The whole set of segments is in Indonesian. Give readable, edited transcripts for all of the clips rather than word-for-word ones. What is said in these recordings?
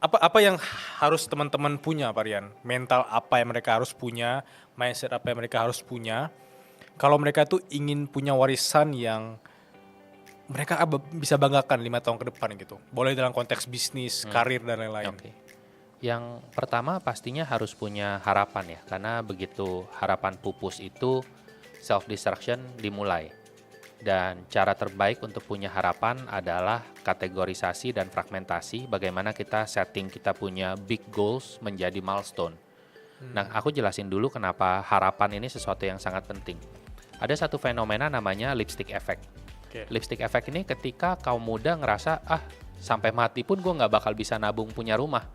Apa apa yang harus teman-teman punya, Pak Rian? Mental apa yang mereka harus punya, mindset apa yang mereka harus punya, kalau mereka tuh ingin punya warisan yang mereka bisa banggakan 5 tahun ke depan gitu. Boleh dalam konteks bisnis, karir, dan lain-lain. Oke. Yang pertama pastinya harus punya harapan ya, karena begitu harapan pupus itu self destruction dimulai. Dan cara terbaik untuk punya harapan adalah kategorisasi dan fragmentasi, bagaimana kita setting kita punya big goals menjadi milestone. Nah, aku jelasin dulu kenapa harapan ini sesuatu yang sangat penting. Ada satu fenomena namanya lipstick effect. Oke. Lipstick effect ini ketika kaum muda ngerasa, sampai mati pun gue nggak bakal bisa nabung punya rumah.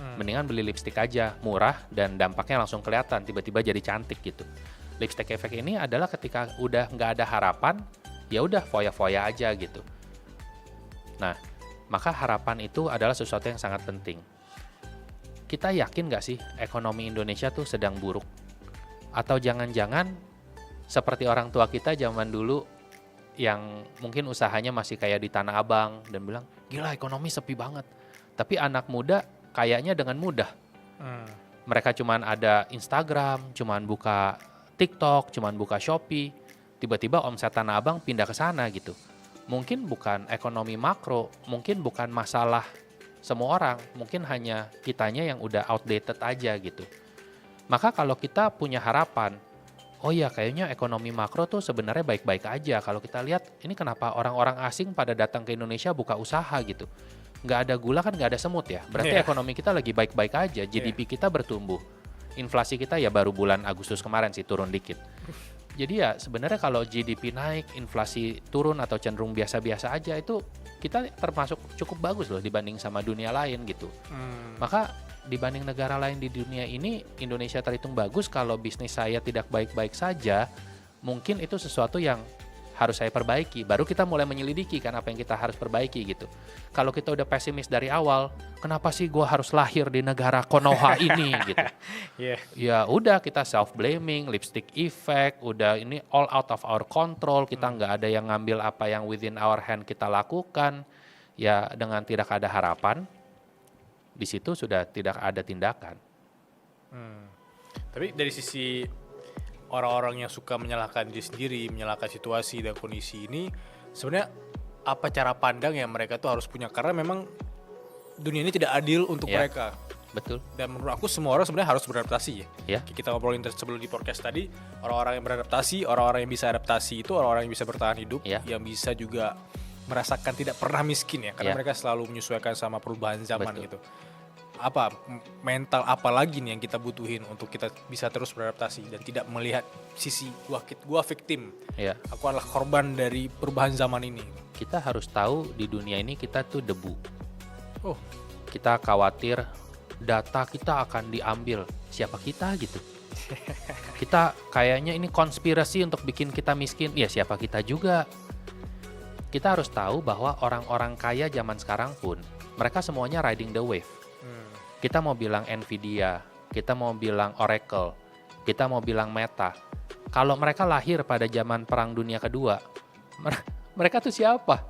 Mendingan beli lipstick aja, murah dan dampaknya langsung kelihatan, tiba-tiba jadi cantik gitu. Lipstick effect ini adalah ketika udah nggak ada harapan, ya udah foya-foya aja gitu. Nah, maka harapan itu adalah sesuatu yang sangat penting. Kita yakin nggak sih ekonomi Indonesia tuh sedang buruk? Atau jangan-jangan seperti orang tua kita zaman dulu yang mungkin usahanya masih kayak di Tanah Abang dan bilang, gila ekonomi sepi banget. Tapi anak muda kayaknya dengan mudah. Mereka cuman ada Instagram, cuman buka TikTok, cuman buka Shopee, tiba-tiba omset Tanah Abang pindah ke sana gitu. Mungkin bukan ekonomi makro, mungkin bukan masalah semua orang, mungkin hanya kitanya yang udah outdated aja gitu. Maka kalau kita punya harapan, oh ya kayaknya ekonomi makro tuh sebenarnya baik-baik aja. Kalau kita lihat ini kenapa orang-orang asing pada datang ke Indonesia buka usaha gitu. Nggak ada gula kan nggak ada semut ya. Berarti Iya. ekonomi kita lagi baik-baik aja, GDP kita bertumbuh. Inflasi kita ya baru bulan Agustus kemarin sih turun dikit. Jadi ya sebenarnya kalau GDP naik, inflasi turun atau cenderung biasa-biasa aja itu kita termasuk cukup bagus loh dibanding sama dunia lain gitu. Maka dibanding negara lain di dunia ini, Indonesia terhitung bagus. Kalau bisnis saya tidak baik-baik saja, mungkin itu sesuatu yang harus saya perbaiki. Baru kita mulai menyelidiki kan apa yang kita harus perbaiki gitu. Kalau kita udah pesimis dari awal, kenapa sih gue harus lahir di negara Konoha ini gitu. Iya. Ya udah kita self blaming, lipstick effect, udah ini all out of our control, kita nggak ada yang ngambil apa yang within our hand kita lakukan. Ya dengan tidak ada harapan, di situ sudah tidak ada tindakan. Tapi dari sisi orang-orang yang suka menyalahkan diri sendiri, menyalahkan situasi dan kondisi ini, sebenarnya apa cara pandang yang mereka tuh harus punya? Karena memang dunia ini tidak adil untuk Ya. mereka. Betul. Dan menurut aku semua orang sebenarnya harus beradaptasi ya. Ya. Kita ngobrolin sebelum di podcast tadi, orang-orang yang beradaptasi, orang-orang yang bisa adaptasi itu orang-orang yang bisa bertahan hidup, Ya. yang bisa juga merasakan tidak pernah miskin ya, karena Ya. mereka selalu menyesuaikan sama perubahan zaman Betul. gitu. Apa mental apa lagi nih yang kita butuhin untuk kita bisa terus beradaptasi dan tidak melihat sisi gua victim, Ya. aku adalah korban dari perubahan zaman ini. Kita harus tahu di dunia ini kita tuh debu. Oh, Kita khawatir data kita akan diambil. Siapa kita gitu? Kita kayaknya ini konspirasi untuk bikin kita miskin. Ya siapa kita juga. Kita harus tahu bahwa orang-orang kaya zaman sekarang pun mereka semuanya riding the wave. Kita mau bilang Nvidia, kita mau bilang Oracle, kita mau bilang Meta. Kalau mereka lahir pada zaman Perang Dunia Kedua, mereka tuh siapa?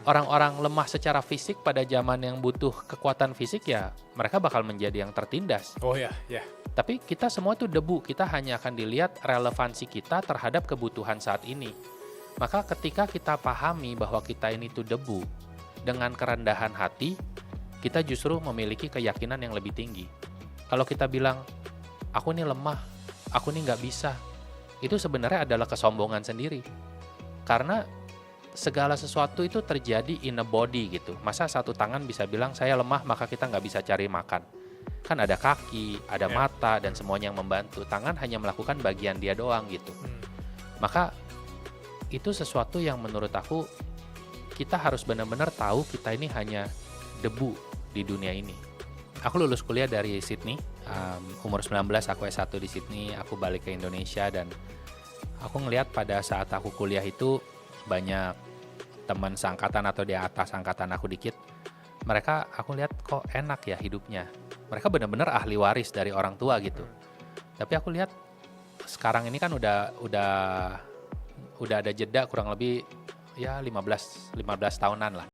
Orang-orang lemah secara fisik pada zaman yang butuh kekuatan fisik ya mereka bakal menjadi yang tertindas. oh ya, ya. Tapi kita semua tuh debu, kita hanya akan dilihat relevansi kita terhadap kebutuhan saat ini. Maka ketika kita pahami bahwa kita ini tuh debu, dengan kerendahan hati, kita justru memiliki keyakinan yang lebih tinggi. Kalau kita bilang, aku ini lemah, aku ini nggak bisa, itu sebenarnya adalah kesombongan sendiri. Karena segala sesuatu itu terjadi in a body gitu. Masa satu tangan bisa bilang saya lemah maka kita nggak bisa cari makan. Kan ada kaki, ada mata dan semuanya yang membantu. Tangan hanya melakukan bagian dia doang gitu. Maka itu sesuatu yang menurut aku kita harus benar-benar tahu kita ini hanya debu di dunia ini. Aku lulus kuliah dari Sydney, umur 19 aku S1 di Sydney, aku balik ke Indonesia dan aku ngelihat pada saat aku kuliah itu banyak teman seangkatan atau di atas angkatan aku dikit, mereka aku lihat kok enak ya hidupnya. Mereka benar-benar ahli waris dari orang tua gitu. Tapi aku lihat sekarang ini kan udah ada jeda kurang lebih ya 15 tahunan lah.